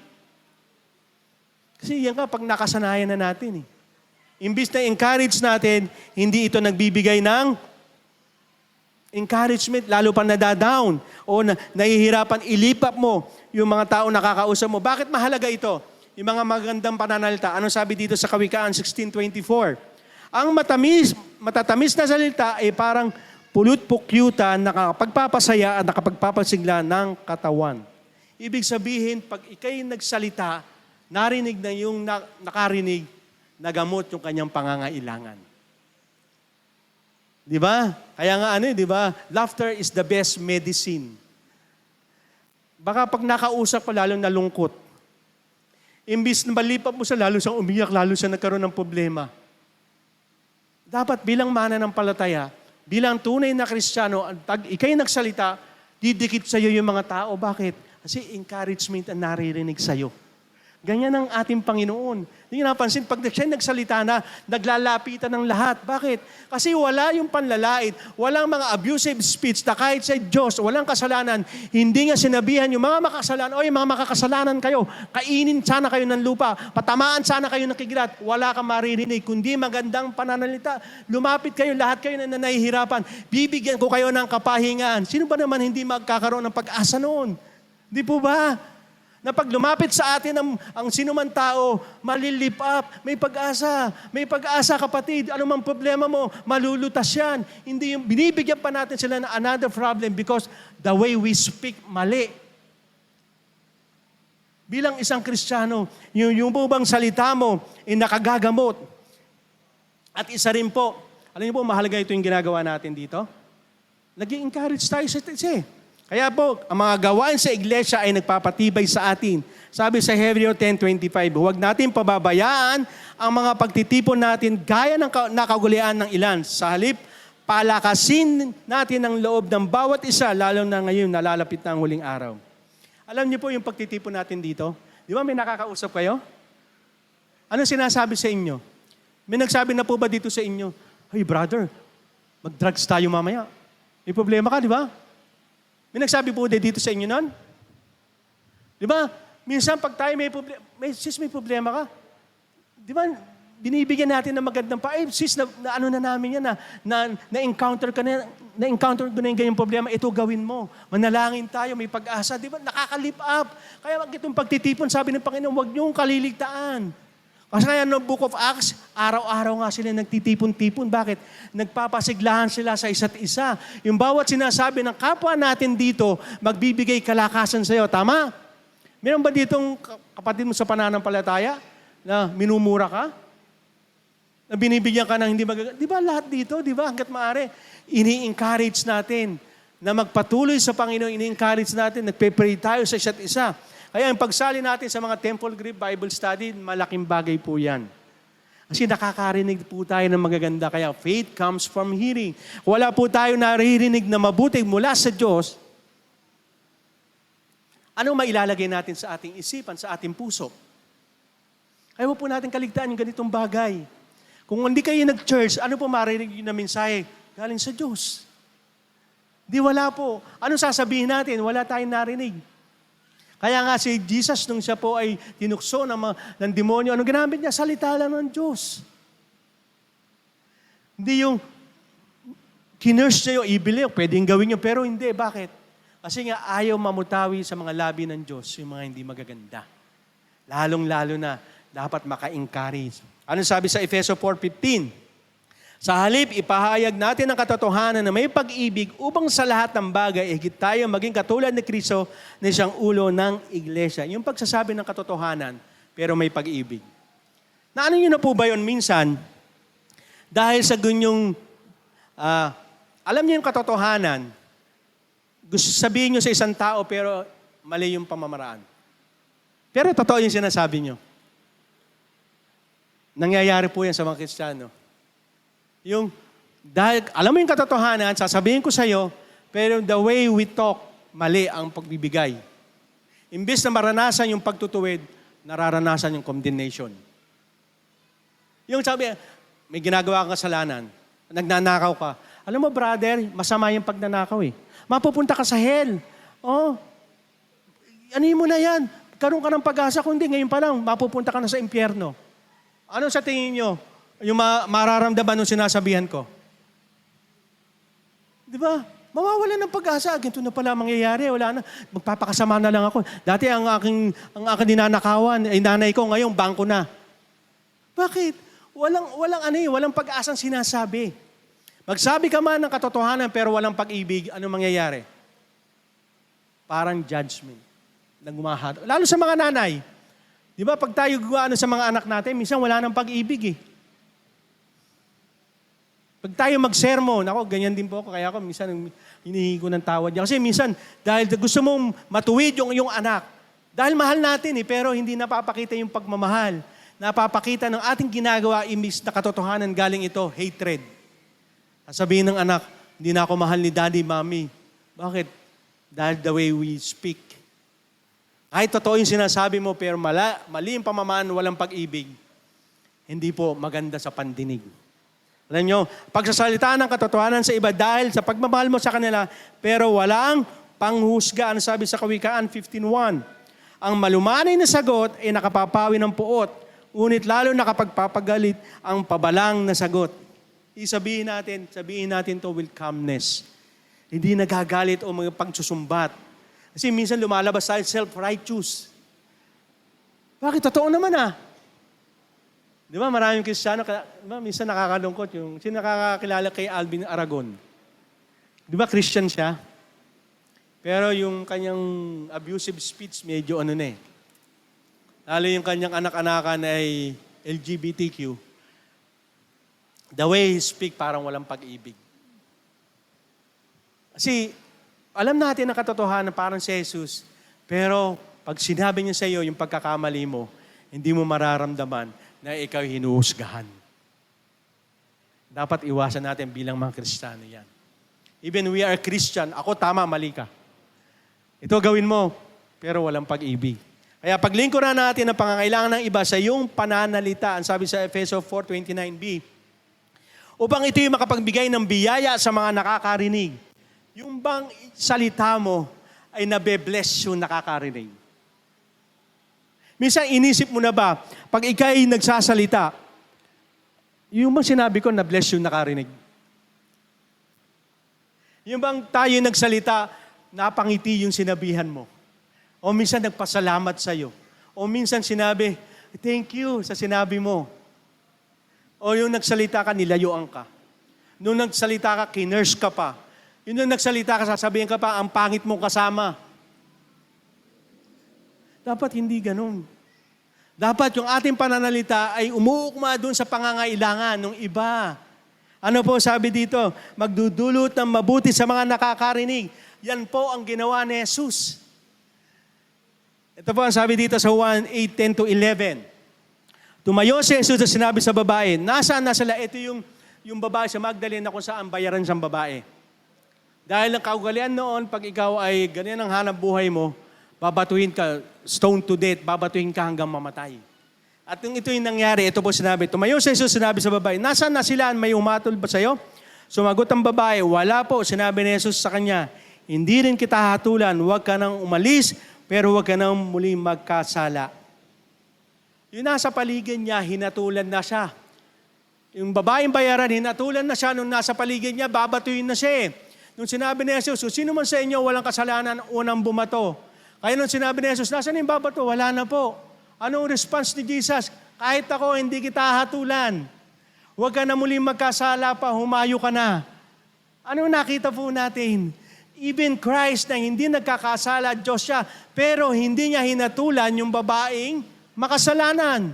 Kasi yan ka, pag nakasanayan na natin Imbis na encourage natin, hindi ito nagbibigay ng encouragement, lalo pa nadadown o nahihirapan, ilipap mo yung mga tao nakakausap mo. Bakit mahalaga ito? Yung mga magandang pananalita. Ano sabi dito sa Kawikaan 16:24? Ang matatamis na salita ay parang pulot-pukyutan, nakapagpapasaya at nakapagpapasigla ng katawan. Ibig sabihin, pag ikay nagsalita, narinig na yung nakarinig, nagamot yung kanyang pangangailangan. Di ba? Kaya nga di ba? Laughter is the best medicine. Baka pag nakausap ka, lalong nalungkot. Imbis na malipap mo siya, lalo siyang umiyak, lalo siya nagkaroon ng problema. Dapat bilang mananampalataya, bilang tunay na Kristiyano, pag ikay nagsalita, didikit sa iyo yung mga tao. Bakit? Kasi encouragement ang naririnig sa iyo. Ganyan ang ating Panginoon. Hindi nyo napansin, pag siya nagsalita na, naglalapitan ng lahat. Bakit? Kasi wala yung panlalait, walang mga abusive speech na kahit sa Diyos, walang kasalanan. Hindi nga sinabihan yung mga makasalanan, o yung mga makakasalanan kayo, kainin sana kayo ng lupa, patamaan sana kayo ng kigilat. Wala kang maririnig, kundi magandang pananalita. Lumapit kayo, lahat kayo na nahihirapan. Bibigyan ko kayo ng kapahingaan. Sino ba naman hindi magkakaroon ng pag-asa noon? Di po ba? Na pag lumapit sa atin ang sinuman tao, malilip up, may pag-asa. May pag-asa, kapatid. Ano mang problema mo, malulutas yan. Hindi yung binibigyan pa natin sila ng another problem because the way we speak, mali. Bilang isang Kristiyano, yung bang salita mo, nakagagamot. At isa rin po, alam niyo po, mahalaga ito yung ginagawa natin dito. Nag-i-encourage tayo sa Kaya po, ang mga gawain sa iglesia ay nagpapatibay sa atin. Sabi sa Hebreo 10:25, huwag natin pababayaan ang mga pagtitipon natin gaya ng nakagulian ng ilan. Sa halip, palakasin natin ang loob ng bawat isa, lalo na ngayon nalalapit na ang huling araw. Alam niyo po yung pagtitipon natin dito? Di ba may nakakausap kayo? Ano sinasabi sa inyo? May nagsabi na po ba dito sa inyo, hey brother, mag-drugs tayo mamaya. May problema ka, di ba? May nagsabi po dito sa inyo nun? Di ba? Minsan pag tayo may problema ka, di ba, binibigyan natin ng magandang sis, ano na namin yan, na-encounter ko na yung ganyang problema, ito gawin mo. Manalangin tayo, may pag-asa. Di ba? Nakaka-lift up. Kaya itong pagtitipon, sabi ng Panginoon, huwag niyong kaliligtaan. Kasi kaya no Book of Acts, araw-araw nga sila nagtitipon-tipon. Bakit? Nagpapasiglahan sila sa isa't isa. Yung bawat sinasabi ng kapwa natin dito, magbibigay kalakasan sa iyo. Tama? Meron ba ditong kapatid mo sa pananampalataya na minumura ka? Na binibigyan ka ng hindi magaganda? Di ba lahat dito? Di ba? Hanggat maaari, ini-encourage natin na magpatuloy sa Panginoon. Ini-encourage natin, nagpe-pray tayo sa isa't isa. Kaya ang pagsali natin sa mga Temple Group Bible Study, malaking bagay po yan. Kasi nakakarinig po tayo ng magaganda. Kaya faith comes from hearing. Wala po tayo naririnig na mabuti mula sa Diyos. Anong mailalagay natin sa ating isipan, sa ating puso? Kaya po natin kaligtaan yung ganitong bagay. Kung hindi kayo nag-church, ano po maririnig yun na mensahe? Galing sa Diyos. Di wala po. Ano sasabihin natin? Wala tayong narinig. Kaya nga si Jesus, nung siya po ay tinukso ng demonyo, ano ginamit niya? Salita lang ng Diyos. Hindi yung kinurse niya yung evil niya, pwedeng gawin niyo, pero hindi. Bakit? Kasi nga ayaw mamutawi sa mga labi ng Diyos, yung mga hindi magaganda. Lalong-lalo na, dapat maka-encourage. Ano sabi sa Efeso 4:15? Sa halip, ipahayag natin ang katotohanan na may pag-ibig upang sa lahat ng bagay, higit tayo maging katulad ni Kristo na siyang ulo ng iglesia. Yung pagsasabi ng katotohanan, pero may pag-ibig. Naano nyo na po ba yun minsan? Dahil sa ganyong, alam niyo yung katotohanan, gusto sabihin nyo sa isang tao, pero mali yung pamamaraan. Pero totoo yung sinasabi nyo. Nangyayari po yan sa mga Kristiyano. Yung, dahil, alam mo yung katotohanan, sasabihin ko sa'yo, pero the way we talk, mali ang pagbibigay. Imbes na maranasan yung pagtutuwid, nararanasan yung condemnation. Yung sabi, may ginagawa kang kasalanan, nagnanakaw ka. Alam mo, brother, masama yung pagnanakaw eh. Mapupunta ka sa hell. Oh, anin mo na yan. Karoon ka ng pag-asa, kundi ngayon pa lang, mapupunta ka na sa impyerno. Ano sa tingin nyo? Yung mararamdaman nung sinasabihan ko. Di ba? Mawawalan ng pag-asa. Ganito na pala mangyayari. Wala na. Magpapakasama na lang ako. Dati ang aking dinanakawan, ay nanay ko, ngayon bangko na. Bakit? Walang pag-asang sinasabi. Magsabi ka man ng katotohanan pero walang pag-ibig, ano mangyayari? Parang judgment. Lalo sa mga nanay. Di ba? Pag tayo sa mga anak natin, minsan wala nang pag-ibig eh. Pag tayo mag-sermon, ako, ganyan din po ako. Kaya ako, minsan, hinihingi ko ng tawad niya. Kasi minsan, dahil gusto mong matuwid yung anak, dahil mahal natin pero hindi napapakita yung pagmamahal. Napapakita ng ating ginagawa, imbis na katotohanan galing ito, hatred. Sabihin ng anak, hindi na ako mahal ni daddy, mommy. Bakit? Dahil the way we speak. Kahit totoo yung sinasabi mo, pero mali yung pamamaan, walang pag-ibig, hindi po maganda sa pandinig. Alam nyo, pagsasalita ng katotohanan sa iba dahil sa pagmamahal mo sa kanila, pero walang panghusga. Ano sabi sa Kawikaan 15:1? Ang malumanay na sagot ay nakapapawi ng puot, ngunit lalo nakapagpapagalit ang pabalang na sagot. Sabihin natin to with calmness. Hindi nagagalit o mga pagsusumbat. Kasi minsan lumalabas tayo self-righteous. Bakit? Totoo naman Di ba maraming Kristiyano, minsan nakakalungkot yung, sino nakakakilala kay Alvin Aragon? Di ba Christian siya? Pero yung kanyang abusive speech, medyo Lalo yung kanyang anak-anakan ay LGBTQ. The way he speak, parang walang pag-ibig. Kasi, alam natin ang katotohanan parang si Jesus, pero pag sinabi niya sa iyo yung pagkakamali mo, hindi mo mararamdaman na ikaw hinuhusgahan. Dapat iwasan natin bilang mga Kristiyano yan. Even we are Christian, ako tama, mali ka. Ito gawin mo, pero walang pag-ibig. Kaya paglingkuran natin ang pangangailangan ng iba sa iyong pananalita, ang sabi sa Efeso 4:29b, upang ito'y makapagbigay ng biyaya sa mga nakakarinig. Yung bang salita mo ay nabe-bless yung nakakarinig. Minsan inisip mo na ba, pag ikay nagsasalita, Yung bang sinabi ko na bless yung nakarinig? Yung bang tayo nagsalita, napangiti yung sinabihan mo? O minsan nagpasalamat sa'yo? O minsan sinabi, thank you sa sinabi mo? O yung nagsalita ka, nilayuan ka? Nung nagsalita ka, kinurse ka pa? Yung nagsalita ka, sasabihin ka pa, ang pangit mong kasama? Dapat hindi ganun. Dapat yung ating pananalita ay umuukma doon sa pangangailangan ng iba. Ano po sabi dito? Magdudulot ng mabuti sa mga nakakarinig. Yan po ang ginawa ni Jesus. Ito po ang sabi dito sa 1:8-10-11. Tumayo si Jesus at sinabi sa babae, nasaan na sila? Ito yung babae sa Magdalena kung saan bayaran siyang babae. Dahil ang kaugalian noon, pag ikaw ay ganyan ang hanap buhay mo, babatuhin ka, stone to death, babatuhin ka hanggang mamatay. At nung ito yung nangyari, ito po sinabi, tumayo si Jesus, sinabi sa babae, nasaan na sila? May umatol ba sa'yo? Sumagot ang babae, wala po. Sinabi ni Jesus sa kanya, hindi rin kita hatulan, huwag ka nang umalis, pero huwag ka nang muling magkasala. Yung nasa paligid niya, hinatulan na siya. Yung babaeng bayaran, hinatulan na siya. Nung nasa paligid niya, babatuin na siya. Nung sinabi ni Jesus, sino man sa inyo walang kasalanan, unang bumato. Kaya nung sinabi ni Jesus, nasaan yung babato? Wala na po. Anong response ni Jesus? Kahit ako, hindi kita hatulan. Huwag ka na muling magkasala pa, humayo ka na. Anong nakita po natin? Even Christ na hindi nagkakasala, Diyos siya, pero hindi niya hinatulan yung babaeng makasalanan.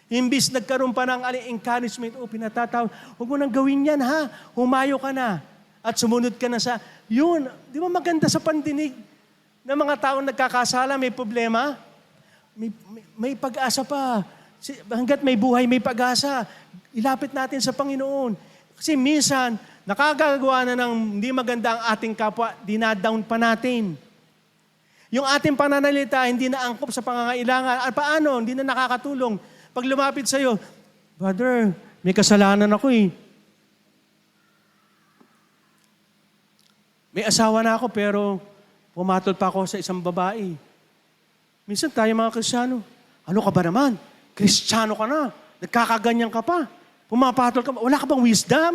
Imbis nagkaroon pa ng encouragement, pinatataw, huwag mo nang gawin yan ha, humayo ka na. At sumunod ka na sa, yun, di ba maganda sa pandinig ng mga taong nagkakasala, may problema? May pag-asa pa. Hanggat may buhay, may pag-asa. Ilapit natin sa Panginoon. Kasi minsan, nakagagawa na ng hindi maganda ang ating kapwa, dinadown pa natin. Yung ating pananalita, hindi na angkop sa pangangailangan. At paano? Hindi na nakakatulong. Pag lumapit sa'yo, brother, may kasalanan ako eh. May asawa na ako pero pumatol pa ako sa isang babae. Minsan tayo mga Kristiyano, ano ka ba naman? Kristiyano ka na. Nagkakaganyan ka pa. Pumapatol ka pa. Wala ka bang wisdom?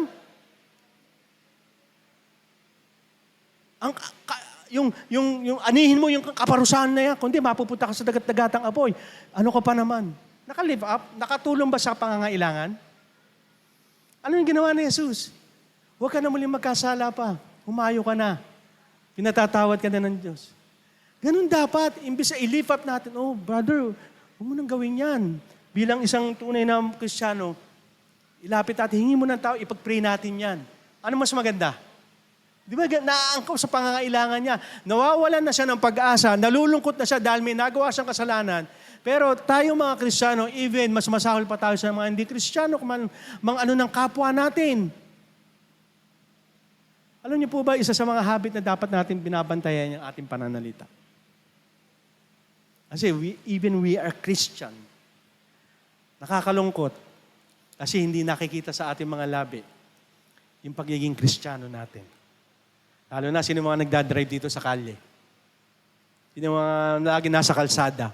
Yung anihin mo yung kaparusahan na yan, kundi mapupunta ka sa dagat-dagatang apoy. Ano ka pa naman? Naka-live up? Nakatulong ba sa pangangailangan? Ano yung ginawa ni Jesus? Huwag ka na muling magkasala pa. Humayo ka na. Pinatatawad ka na ng Diyos. Ganun dapat. Imbis na i-lift up natin, oh brother, huwag mo nang gawin yan. Bilang isang tunay na Kristiyano, ilapit natin, hingi mo ng tao, ipag-pray natin yan. Ano mas maganda? Di ba, naaangkop sa pangangailangan niya. Nawawalan na siya ng pag-asa, nalulungkot na siya dahil may nagawa siyang kasalanan. Pero tayo mga Kristiyano, even mas masahol pa tayo sa mga hindi Kristiyano, mga ano ng kapwa natin. Alam niyo po ba, isa sa mga habit na dapat natin binabantayan yung ating pananalita? Kasi even we are Christian. Nakakalungkot kasi hindi nakikita sa ating mga labi yung pagiging Kristiyano natin. Lalo na sino mga nagdadrive dito sa kalye. Sino mga lagi nasa kalsada.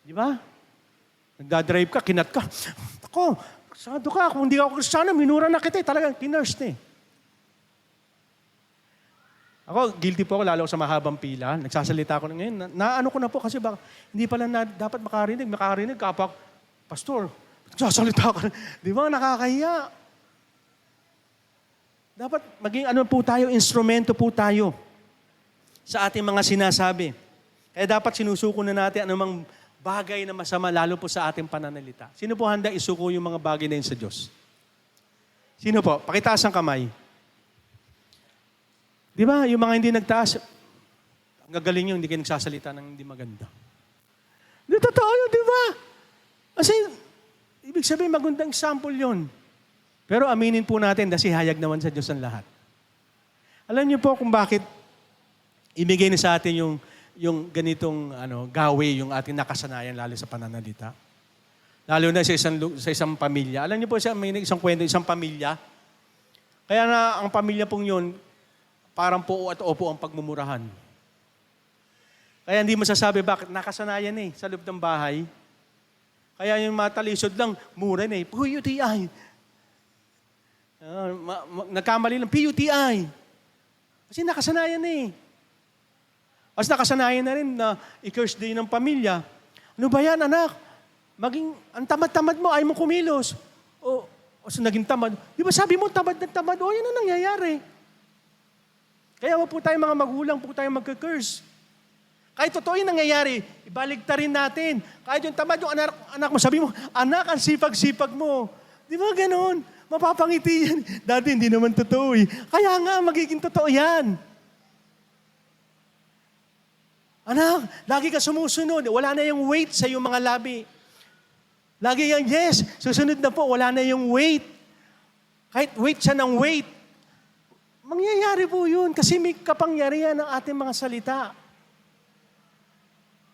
Di ba? Nagdadrive ka, kinat ka. Ako, sado ka. Kung hindi ako Kristiyano, minura na kita. Talagang kinurse na eh. Ako, guilty po ako, lalo sa mahabang pila. Nagsasalita ako ngayon. Naano ko na po kasi hindi pala dapat makarinig. Makarinig, kapak, pastor, nagsasalita ka. Di ba, nakakahiya. Dapat maging ano po tayo, instrumento po tayo sa ating mga sinasabi. Kaya dapat sinusuko na natin anumang bagay na masama, lalo po sa ating pananalita. Sino po handa isuko yung mga bagay na yun sa Diyos? Sino po? Pakitaas ang kamay. Di ba, yung mga hindi nagtaas, ang gagaling yun, hindi kayo nagsasalita ng hindi maganda. Hindi totoo yun, di ba? Kasi, ibig sabihin, magandang example yun. Pero aminin po natin, kasi hayag naman sa Diyos ang lahat. Alam niyo po kung bakit ibigay na sa atin yung ganitong gawe, yung ating nakasanayan, lalo sa pananalita. Lalo na sa isang pamilya. Alam niyo po, may isang kwento, isang pamilya. Kaya na ang pamilya pong yun, parang po at opo ang pagmumurahan. Kaya hindi masasabi bakit nakasanayan sa loob ng bahay. Kaya yung matalisod lang, mura na Puyo di ay. Nagkamali ng PUTI. Kasi nakasanayan na eh. As nakasanayan na rin na i-curse din ng pamilya. Ano ba yan, anak? Ang tamad-tamad mo, ayaw mo kumilos. O so naging tamad. Di ba sabi mo, tamad na tamad? O, yan ang nangyayari. Kaya wag po tayo mga magulang, po tayo magka-curse. Kahit totoo yung nangyayari, ibaligta rin natin. Kahit yung tamad yung anak mo, sabi mo, anak, ang sipag-sipag mo. Di ba ganon? Mapapangiti yan. Dati hindi naman totoo eh. Kaya nga, magiging totoo yan. Anak, lagi ka sumusunod. Wala na yung weight sa iyong mga labi. Lagi yung yes, susunod na po, wala na yung weight. Kahit weight siya ng weight. Mangyayari po yun kasi may kapangyarihan ng ating mga salita.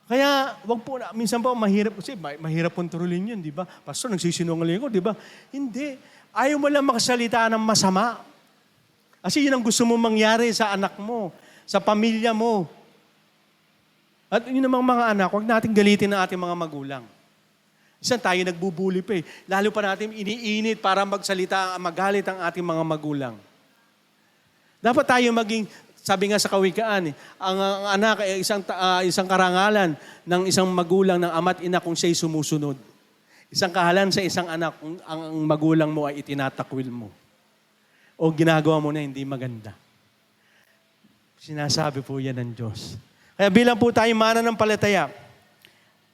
Kaya, wag po, minsan po mahirap, kasi mahirap kontrolin yun, di ba? Pastor, nagsisinungaling ko, di ba? Hindi. Ayaw mo lang makasalita ng masama. Kasi yun ang gusto mo mangyari sa anak mo, sa pamilya mo. At yun namang mga anak, huwag natin galitin ang ating mga magulang. Minsan tayo nagbubuli pa eh. Lalo pa natin iniinit para magsalita, magalit ang ating mga magulang. Dapat tayo maging, sabi nga sa kawikaan, ang anak ay isang karangalan ng isang magulang ng ama't ina kung siya'y sumusunod. Isang kahalan sa isang anak kung ang magulang mo ay itinatakwil mo. O ginagawa mo na hindi maganda. Sinasabi po yan ng Diyos. Kaya bilang po tayo mananampalataya,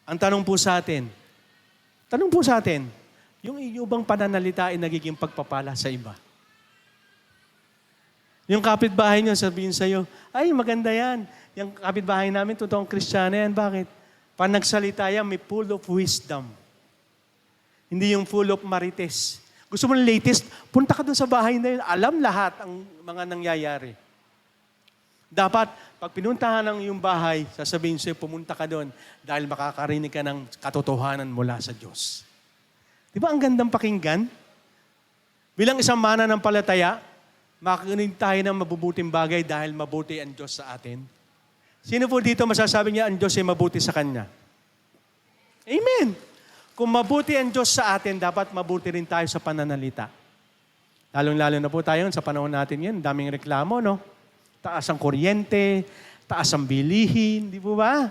ang tanong po sa atin, yung iyo bang pananalita ay nagiging pagpapala sa iba? Yung kapitbahay niyo sabihin sa'yo, ay maganda yan. Yung kapitbahay namin, totoong Kristiyano yan. Bakit? Pag nagsalita yan, may full of wisdom. Hindi yung full of marites. Gusto mo ng latest? Punta ka dun sa bahay na yun. Alam lahat ang mga nangyayari. Dapat, pag pinuntahan ng iyong bahay, sasabihin sa'yo, pumunta ka doon dahil makakarinig ka ng katotohanan mula sa Diyos. Di ba ang gandang pakinggan? Bilang isang mananampalataya, makakarinig tayo ng mabubuting bagay dahil mabuti ang Diyos sa atin. Sino po dito masasabi niya ang Diyos ay mabuti sa Kanya? Amen! Kung mabuti ang Diyos sa atin, dapat mabuti rin tayo sa pananalita. Lalong-lalo na po tayo sa panahon natin yan, daming reklamo, no? Taas ang kuryente, taas ang bilihin, di po ba?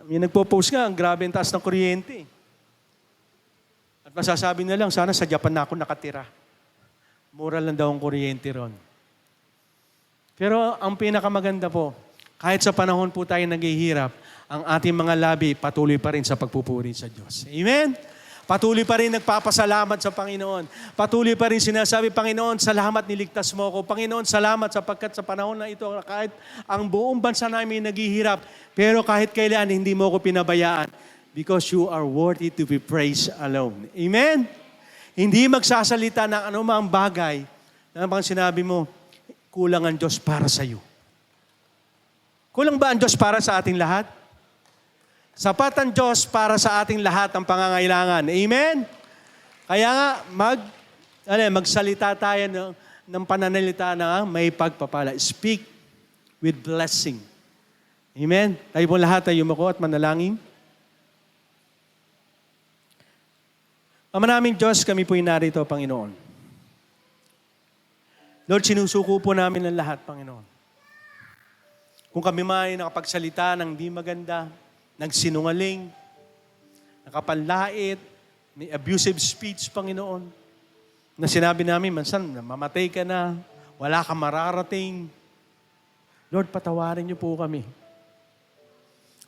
May nagpo-post nga, ang grabe ang taas ng kuryente. At masasabi na lang, sana sa Japan na ako nakatira. Mura lang daw ang kuryente ron. Pero ang pinakamaganda po, kahit sa panahon po tayo naghihirap, ang ating mga labi patuloy pa rin sa pagpupuri sa Diyos. Amen? Patuloy pa rin nagpapasalamat sa Panginoon. Patuloy pa rin sinasabi, Panginoon, salamat niligtas mo ako. Panginoon, salamat sapagkat sa panahon na ito, kahit ang buong bansa namin naghihirap, pero kahit kailan hindi mo ako pinabayaan because you are worthy to be praised alone. Amen? Hindi magsasalita ng anumang bagay na bang sinabi mo, kulang ang Diyos para sa iyo. Kulang ba ang Diyos para sa ating lahat? Sapat ang Diyos para sa ating lahat ang pangangailangan. Amen? Kaya nga, magsalita tayo ng pananalita na may pagpapala. Speak with blessing. Amen? Tayo po lahat ay yumako at manalangin. Ama naming Diyos, kami po'y narito, Panginoon. Lord, sinusuko po namin ang lahat, Panginoon. Kung kami may nakapagsalita ng di maganda, nagsinungaling, nakapanlait, may abusive speech, Panginoon, na sinabi namin, mansan, mamatay ka na, wala ka mararating. Lord, patawarin niyo po kami.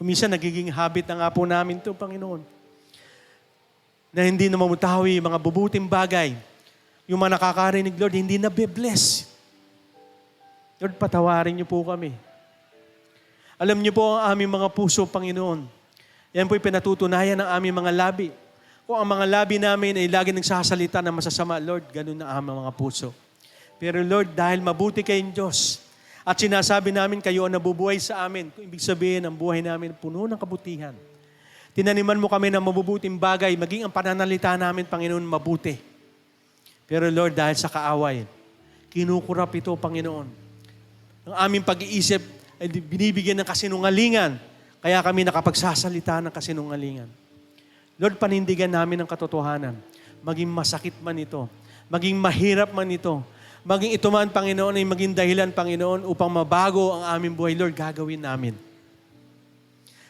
Kuminsan, nagiging habit na nga po namin ito, Panginoon, na hindi na mamutawi yung mga bubuting bagay. Yung mga nakakarinig, Lord, hindi na be-bless. Lord, patawarin niyo po kami. Alam niyo po ang aming mga puso, Panginoon. Yan po'y pinatutunayan ng aming mga labi. Kung ang mga labi namin ay lagi nagsasalita ng masasama, Lord, ganun na aming mga puso. Pero Lord, dahil mabuti kayong Diyos, at sinasabi namin kayo ang nabubuhay sa amin, kung ibig sabihin ang buhay namin puno ng kabutihan. Tinaniman mo kami ng mabubuting bagay, maging ang pananalita namin, Panginoon, mabuti. Pero Lord, dahil sa kaaway, kinukurap ito, Panginoon. Ang aming pag-iisip ay binibigyan ng kasinungalingan. Kaya kami nakapagsasalita ng kasinungalingan. Lord, panindigan namin ang katotohanan. Maging masakit man ito. maging mahirap man ito, maging ito man, Panginoon, ay maging dahilan, Panginoon, upang mabago ang aming buhay, Lord, gagawin namin.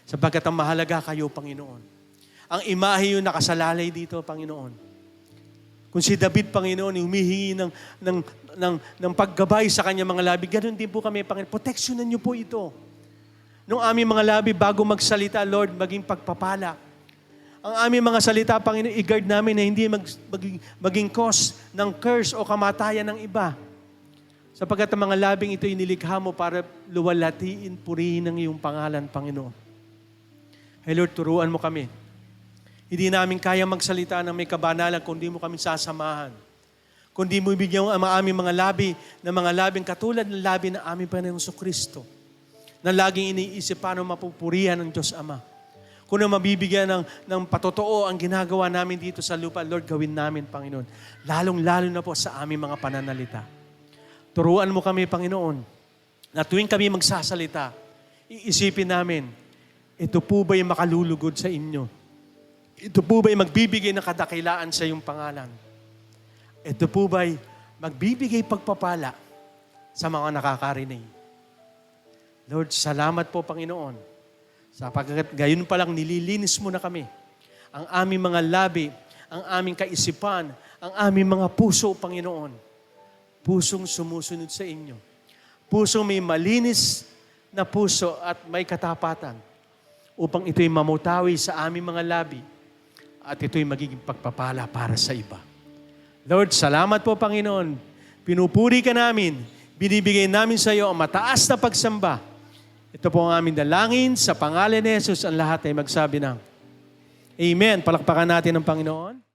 Sapagkat ang mahalaga kayo, Panginoon. Ang imahe yung nakasalalay dito, Panginoon. Kung si David, Panginoon, humihingi ng paggabay sa kanyang mga labi, ganun din po kami, Panginoon. Proteksyonan niyo po ito. Nung aming mga labi, bago magsalita, Lord, maging pagpapala. Ang aming mga salita, Panginoon, i-guard namin na hindi maging cause ng curse o kamatayan ng iba. Sapagkat ang mga labing ito inilikha mo para luwalhatiin, purihin ang iyong pangalan, Panginoon. Hey Lord, turuan mo kami. Hindi namin kaya magsalita ng may kabanalan kung di mo kami sasamahan. Kung di mo ibigyan ang aming mga labi na mga labing katulad ng labi ng aming Panginoong Kristo na laging iniisip paano mapupurihan ng Diyos Ama. Kung na mabibigyan ng patotoo ang ginagawa namin dito sa lupa, Lord, gawin namin, Panginoon. Lalong-lalo na po sa aming mga pananalita. Turuan mo kami, Panginoon, na tuwing kami magsasalita, iisipin namin, ito po ba'y makalulugod sa inyo? Ito po ba'y magbibigay ng kadakilaan sa iyong pangalan? Ito po ba'y magbibigay pagpapala sa mga nakakarinig? Lord, salamat po, Panginoon. Sapagkat gayon pa lang nililinis mo na kami. Ang aming mga labi, ang aming kaisipan, ang aming mga puso, Panginoon. Pusong sumusunod sa inyo. Pusong may malinis na puso at may katapatan upang ito'y mamutawi sa aming mga labi at ito'y magiging pagpapala para sa iba. Lord, salamat po, Panginoon. Pinupuri ka namin. Binibigay namin sa iyo ang mataas na pagsamba. Ito po ang aming dalangin sa pangalan ni Jesus. Ang lahat ay magsabi ng Amen. Palakpakan natin ng Panginoon.